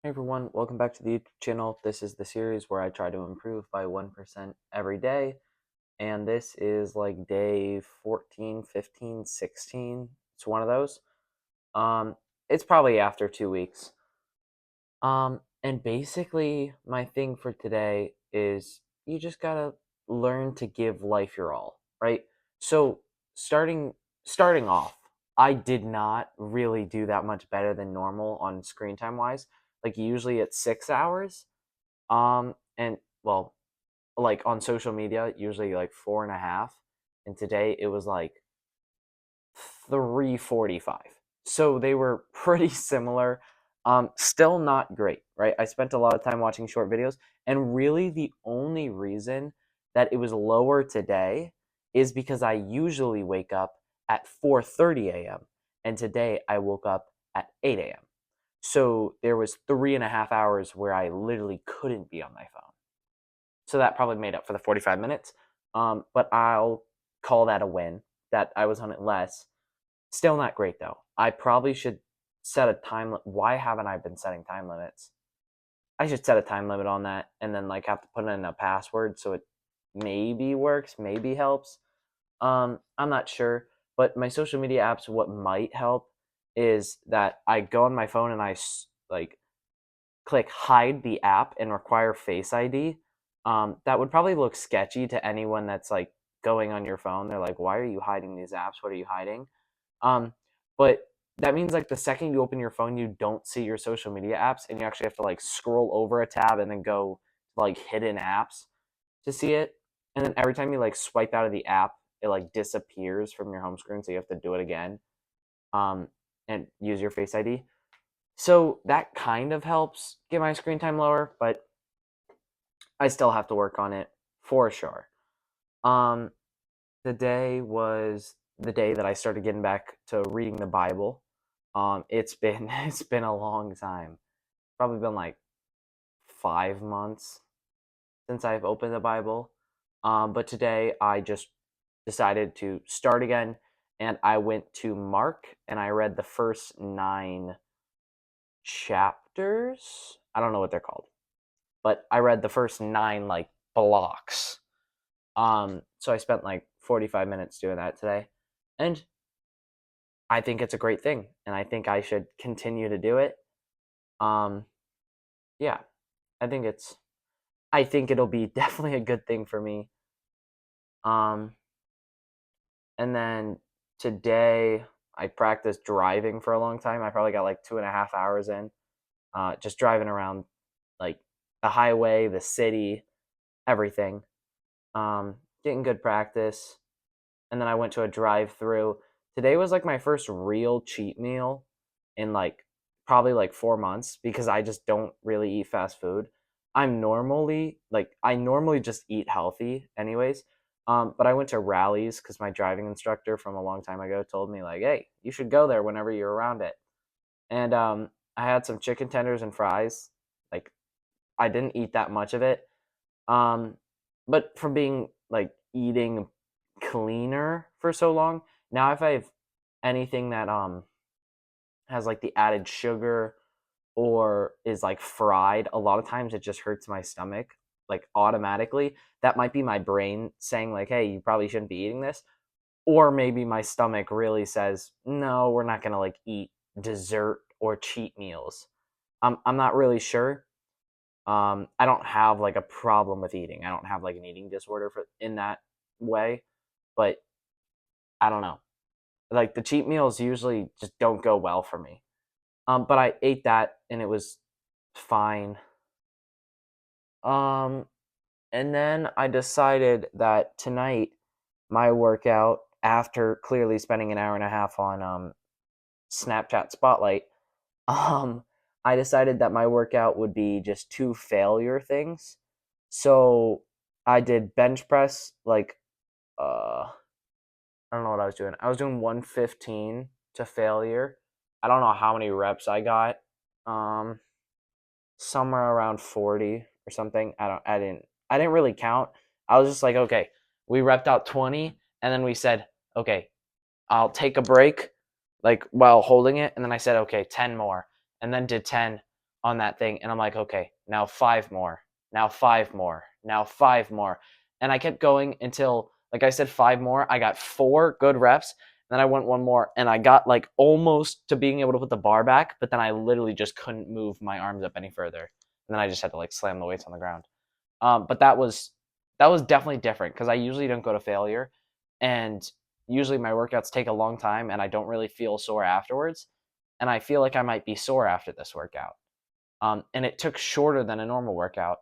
Hey everyone, welcome back to the YouTube channel. This is the series where I try to improve by 1% every day. And this is like day 14, 15, 16. It's one of those. Um, it's probably after 2 weeks. And basically my thing for today is you just gotta learn to give life your all, right? So starting starting off, I did not really do that much better than normal on screen time wise. Like usually it's 6 hours. And well, like on social media, usually like 4.5. And today it was like 3:45. So they were pretty similar. Still not great, right? I spent a lot of time watching short videos, and really the only reason that it was lower today is because I usually wake up at 4:30 a.m. and today I woke up at 8 a.m. So there was 3.5 hours where I literally couldn't be on my phone. So that probably made up for the 45 minutes. But I'll call that a win that I was on it less. Still not great though. I probably should set a time. Why haven't I been setting time limits? I should set a time limit on that and then like have to put in a password so it maybe works, maybe helps. I'm not sure, but my social media apps, what might help is that I go on my phone and I like click hide the app and require Face ID. That would probably look sketchy to anyone that's like going on your phone. They're like, why are you hiding these apps? What are you hiding? Um, but that means like the second you open your phone, you don't see your social media apps, and you actually have to like scroll over a tab and then go to, like hidden apps to see it. And then every time you like swipe out of the app, it like disappears from your home screen, so you have to do it again. Um, and use your Face ID. So that kind of helps get my screen time lower, but I still have to work on it for sure. Um, Today was the day that I started getting back to reading the Bible. It's been it's been a long time. Probably been like 5 months since I've opened the Bible. But today I just decided to start again, and I went to Mark and I read the first 9 chapters. I don't know what they're called, but I read the first 9 like blocks. So I spent like 45 minutes doing that today, and I think it's a great thing, and I think I should continue to do it. Um, yeah, I think it's. I think it'll be definitely a good thing for me. Um, and then today I practiced driving for a long time. I probably got like 2.5 hours in, just driving around like the highway, the city, everything. Getting good practice. And then I went to a drive-through. Today was like my first real cheat meal in like probably like 4 months because I just don't really eat fast food. I normally just eat healthy anyways. But I went to Rallies because my driving instructor from a long time ago told me like, hey, you should go there whenever you're around it. And I had some chicken tenders and fries. Like I didn't eat that much of it. Um, but from being like eating cleaner for so long, now if I have anything that has like the added sugar or is like fried, a lot of times it just hurts my stomach like automatically. That might be my brain saying like, "Hey, you probably shouldn't be eating this." Or maybe my stomach really says, "No, we're not going to like eat dessert or cheat meals." I'm not really sure. I don't have like a problem with eating. I don't have like an eating disorder for in that way, but I don't know. Like the cheat meals usually just don't go well for me. But I ate that and it was fine. Um, and then I decided that tonight my workout, after clearly spending an hour and a half on Snapchat Spotlight, um, I decided that my workout would be just two failure things. So I did bench press like I don't know what I was doing. I was doing 115 to failure. I don't know how many reps I got. Um, Somewhere around 40 or something. I didn't really count. I was just like, okay, we repped out 20 and then we said, okay, I'll take a break like while holding it and then I said, okay, 10 more and then did 10. on that thing, and I'm like, okay, now 5 more, now 5 more, now 5 more, and I kept going until, like I said, 5 more. I got 4 good reps. Then I went 1 more, and I got like almost to being able to put the bar back, but then I literally just couldn't move my arms up any further, and then I just had to like slam the weights on the ground. But that was definitely different because I usually don't go to failure, and usually my workouts take a long time, and I don't really feel sore afterwards, and I feel like I might be sore after this workout. And it took shorter than a normal workout.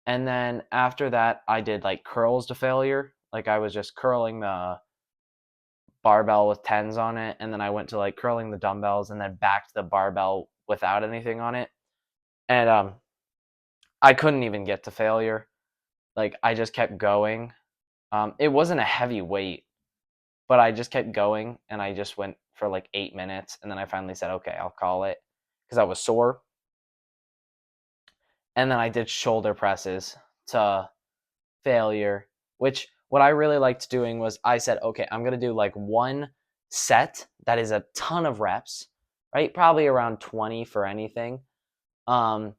And then after that, I did like curls to failure. Like I was just curling the barbell with tens on it, and then I went to like curling the dumbbells, and then back to the barbell without anything on it. And I couldn't even get to failure. Like I just kept going. It wasn't a heavy weight, but I just kept going, and I just went for like 8 minutes, and then I finally said, okay, I'll call it because I was sore. And then I did shoulder presses to failure, which what I really liked doing was I said, okay, I'm going to do like one set that is a ton of reps, right? Probably around 20 for anything. Um,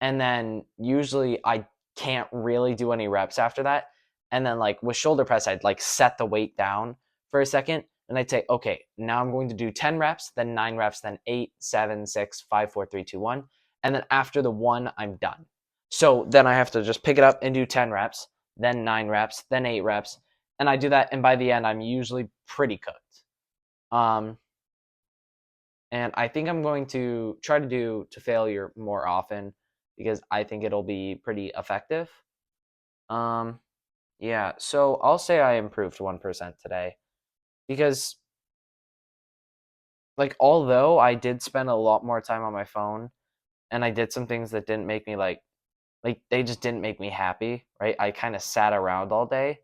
and then usually I can't really do any reps after that. And then like with shoulder press, I'd like set the weight down for a second, and I'd say, okay, now I'm going to do 10 reps, then 9 reps, then 8, 7, 6, 5, 4, 3, 2, 1. And then after the 1, I'm done. So then I have to just pick it up and do 10 reps, then 9 reps, then 8 reps. And I do that, and by the end, I'm usually pretty cooked. Um, and I think I'm going to try to do to failure more often because I think it'll be pretty effective. Um, yeah, so I'll say I improved 1% today because, like, although I did spend a lot more time on my phone and I did some things that didn't make me like they just didn't make me happy, right? I kind of sat around all day.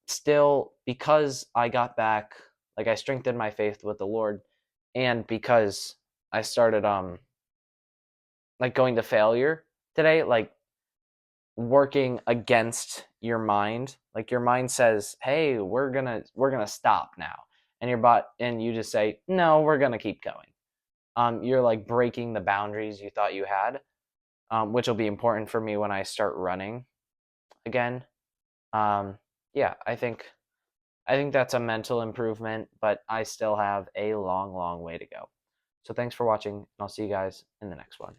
Still, because I got back, like, I strengthened my faith with the Lord, and because I started, like, going to failure today, like, working against your mind. Like your mind says, "Hey, we're gonna stop now," and and you just say, "No, we're gonna keep going." You're like breaking the boundaries you thought you had, which will be important for me when I start running again. Um, yeah, I think that's a mental improvement, but I still have a long, long way to go. So thanks for watching, and I'll see you guys in the next one.